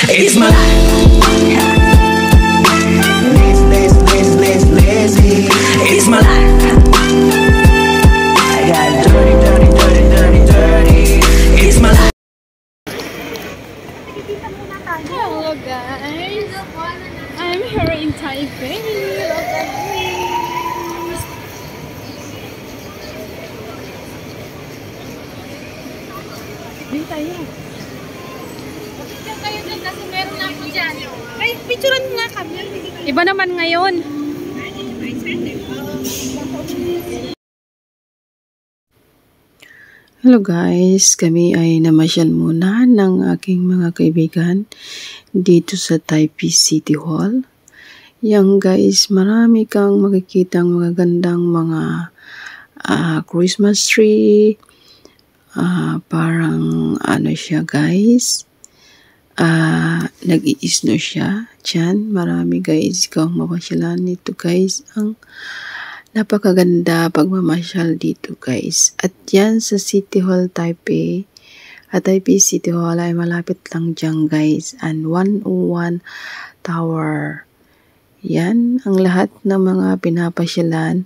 It's my life. Lazy. It's my life. I got dirty. It's my life. Hello guys, I'm here in Taipei. Look at this. Dito tayo. Picture kayo dyan kasi meron ako dyan. Ay, picturean mo nga kami. Iba naman ngayon. Hello guys, kami ay namasyal muna ng aking mga kaibigan dito sa Taipei City Hall. Yang guys, marami kang makikitang magagandang mga Christmas tree. Parang ano siya guys, nag-i-snow siya. Diyan, marami guys kang mapasyalan nito guys. Ang napakaganda pagmamasyal dito guys. At yan sa City Hall Taipei. At Taipei City Hall ay malapit lang dyan guys. And 101 Tower. Yan ang lahat ng mga pinapasyalan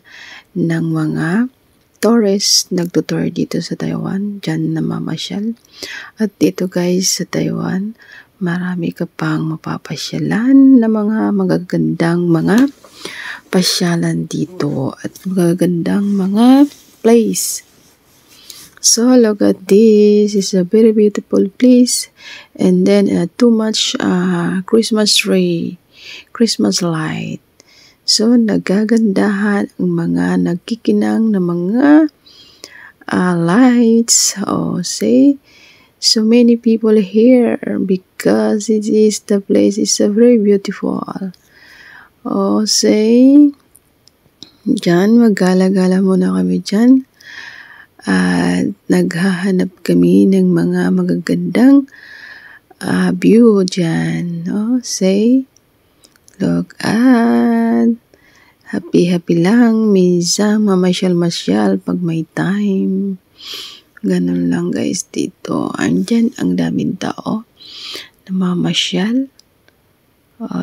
ng mga tourists nagtutour dito sa Taiwan. Dyan namamasyal. At dito guys sa Taiwan, marami ka pang mapapasyalan na mga magagandang mga pasyalan dito at magagandang mga place. So look at this, it's a very beautiful place, and then too much Christmas tree, Christmas light. So nagagandahan ang mga nagkikinang na mga lights. Say so many people here because the place is very beautiful. Say, dyan, maggala-gala muna kami dyan. At naghahanap kami ng mga magagandang view dyan. Say, look at, happy-happy lang. Minsan, mamasyal-masyal pag may time. Ganun lang guys dito. Andyan, ang daming tao na mamasyal.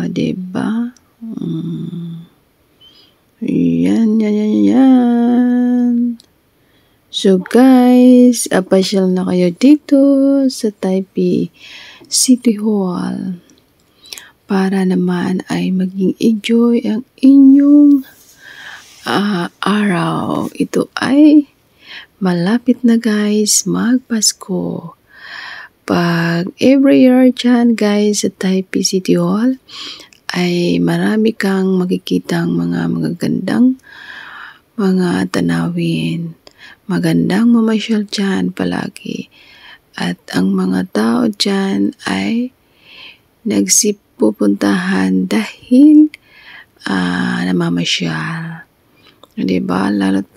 Diba? Yan. So guys, pasyal na kayo dito sa Taipei City Hall para naman ay maging enjoy ang inyong araw. Ito ay malapit na guys magpasko. Pag every year dyan guys sa Taipei City Hall ay marami kang makikitang mga magagandang mga tanawin. Magandang mamasyal dyan palagi. At ang mga tao dyan ay nagsipupuntahan dahil namamasyal. Diba? Lalo't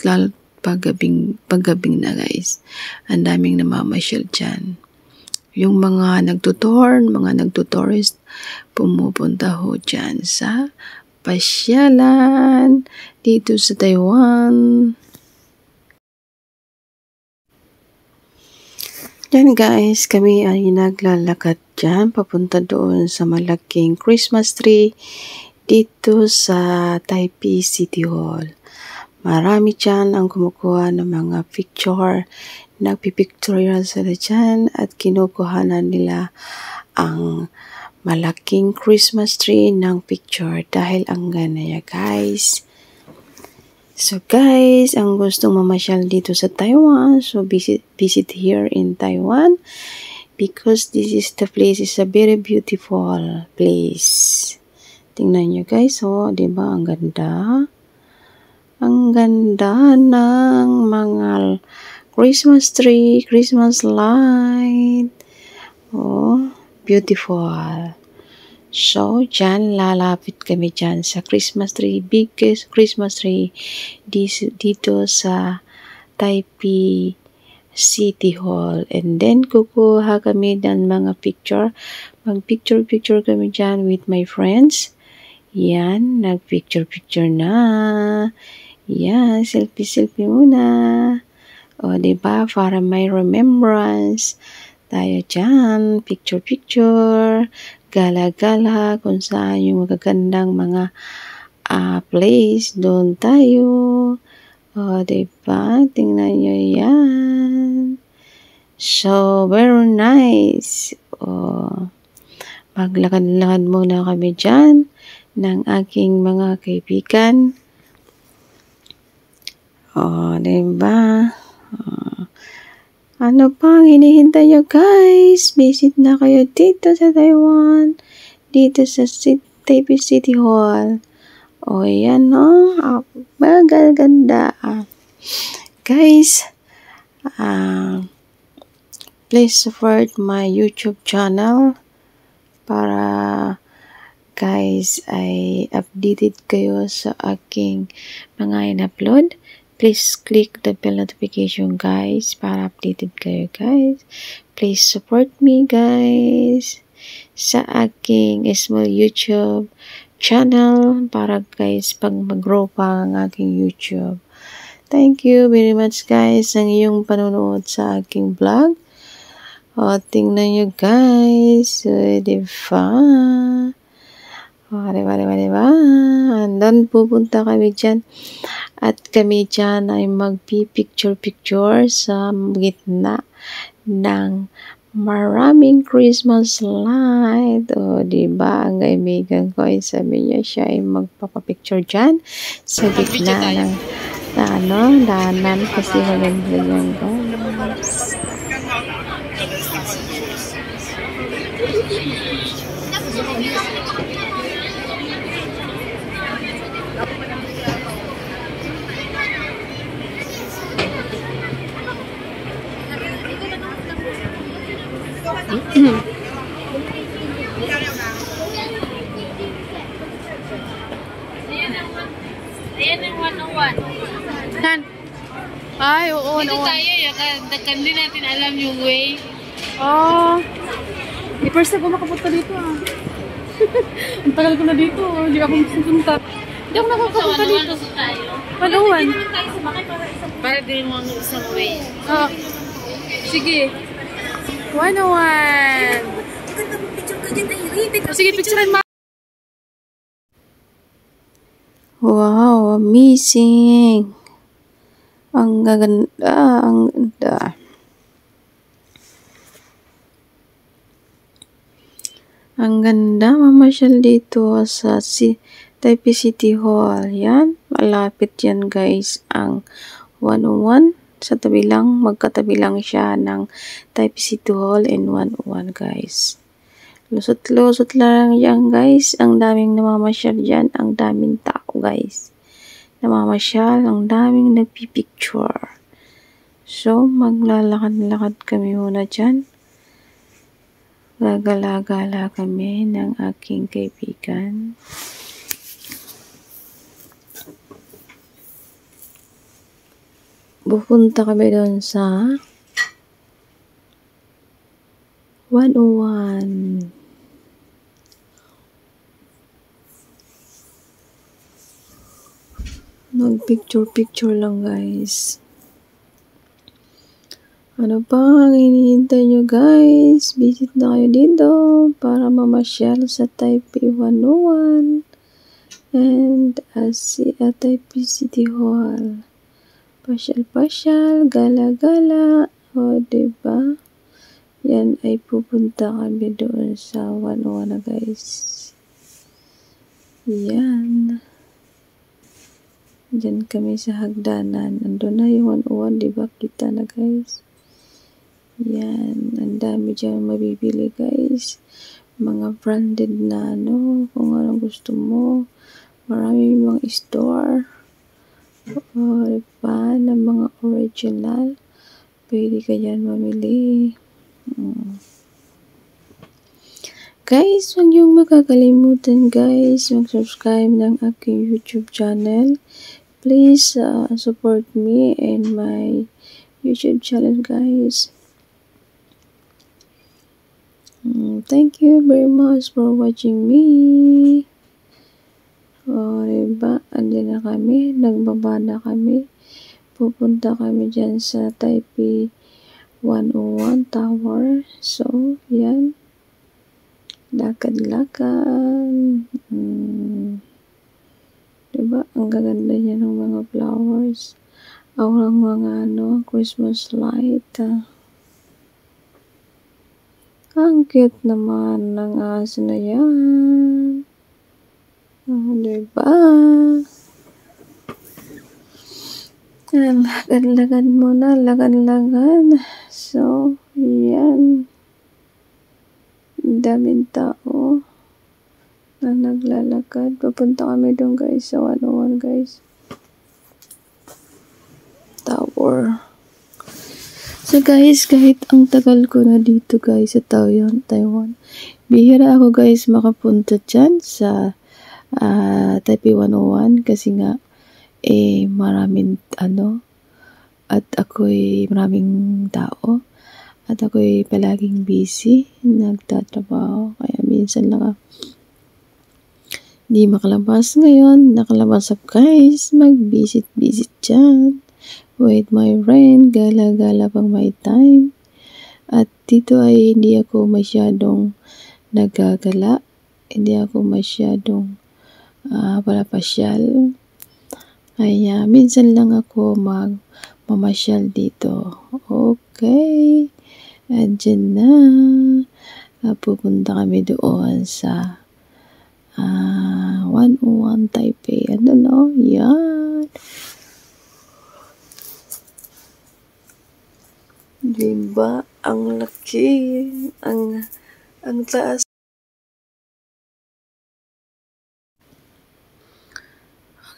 paggabing na guys. Ang daming namamasyal dyan. Yung mga nagtutourist, pumupunta ho dyan sa pasyalan dito sa Taiwan. Yan guys, kami ay naglalakad dyan, papunta doon sa malaking Christmas tree dito sa Taipei City Hall. Marami dyan ang kumukuha ng mga picture. Nagpipictorial sila dyan at kinukuhanan nila ang malaking Christmas tree ng picture dahil ang ganda niya guys. So guys, ang gustong mamasyal dito sa Taiwan, so visit here in Taiwan because this is the place, is a very beautiful place. Tingnan nyo guys, diba ang ganda? Ang ganda ng mga Christmas tree, Christmas light. Beautiful. So, dyan, lalapit kami dyan sa Christmas tree, biggest Christmas tree dito sa Taipei City Hall. And then, kukuha kami ng mga picture. Mag-picture kami dyan with my friends. Yan, nag-picture na. Yan, selfie muna. Diba? Para may remembrance. Tayo dyan, picture. gala-gala, kung saan yung magagandang mga place, doon tayo. O, diba? Tingnan nyo yan. So, very nice. O, maglakad-lakad muna kami dyan ng aking mga kaibigan. O, diba? Ano pang hinihintay nyo guys? Visit na kayo dito sa Taiwan. Dito sa Taipei City Hall. O, yan o. Magaganda. Guys, please support my YouTube channel para guys ay updated kayo sa aking mga in-upload. Please click the bell notification guys para updated kayo guys. Please support me guys sa aking small YouTube channel para guys pag mag-grow pa ang aking YouTube. Thank you very much guys ang iyong panonood sa aking vlog. O, tingnan nyo guys. O, diba? O, diba? Andun pupunta kami dyan. At kami dyan ay magpi-picture-picture sa gitna ng maraming Christmas light. O, diba? Ang kaibigan ko ay sabi niya siya ay magpapapicture dyan sa gitna ng daanan kasi maganda yan guys. Ayan ang 101. Saan? Ay, oo. Dito tayo, hindi natin alam yung way. Oh. First time ko makapunta dito ah. Ang tagal ko na dito. Hindi ako makapunta. Hindi ako nakakapunta dito. Paluwan. Para din mo ang isang way. Oh. Sige. 101. Sige, picturean mo. Wow, amazing. Ang gaganda, ang ganda. Ang ganda, mamasyal dito sa Taipei City Hall. Yan, malapit yan guys, ang 101. Sa tabi lang, magkatabi lang siya ng Taipei City Hall and 101 guys. Lusot-lusot lang yan guys. Ang daming namamasyal dyan. Ang daming tao guys. Namamasyal. Ang daming nagpipicture. So, maglalakad-lakad kami muna dyan. Gagala-gala kami ng aking kaibigan. Pupunta kami doon sa 101. Mag-picture-picture lang guys. Ano pa ang hinihintay nyo guys? Visit na kayo dito para mamasyal sa Taipei 101 and Taipei City Hall. Pasyal-pasyal, gala-gala. O, diba? Yan ay pupunta kami doon sa 101 na guys. Yan. Diyan kami sa hagdanan. Andun na yung 101, diba? Kita na guys. Yan. Ang dami dyan mabibili guys. Mga branded na kung anong gusto mo. Marami mga store. O, diba? Na mga original. Pwede ka dyan mamili. Guys, huwag niyong makakalimutan guys. Mag-subscribe ng aking YouTube channel. Please support me and my YouTube channel guys. Thank you very much for watching me. O, diba? Andyan na kami. Nagbaba na kami. Pupunta kami dyan sa Taipei 101 Tower. So, yan. lakad-lakad. Diba? Ang gaganda niya ng mga flowers. Ang mga Christmas light. Ang cute naman ng aso na yan. Diba? Lakad-lakad muna, lakad-lakad. So, yan. Daming tao na naglalakad. Papunta kami doon guys sa 101 guys. Tower. So guys, kahit ang tagal ko na dito guys sa Taiwan, bihira ako guys makapunta dyan sa Taipei 101 kasi nga maraming at ako'y maraming tao at ako'y palaging busy nagtatrabaho, kaya minsan lang di makalabas. Ngayon nakalabas ako guys, mag-visit dyan with my friend, gala-gala pang may time. At dito ay hindi ako masyadong nagagala, hindi ako masyadong palapasyal. Kaya minsan lang ako mamasyal dito. Okay. At dyan na. Pupunta kami doon sa 101 Taipei. Yan. Diba? Ang laki. Ang taas.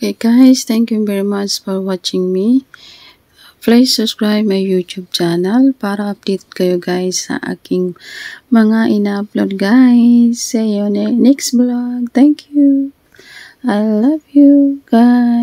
Okay guys, thank you very much for watching me. Please subscribe my YouTube channel para update kayo guys sa aking mga ina-upload guys. See you next vlog. Thank you. I love you guys.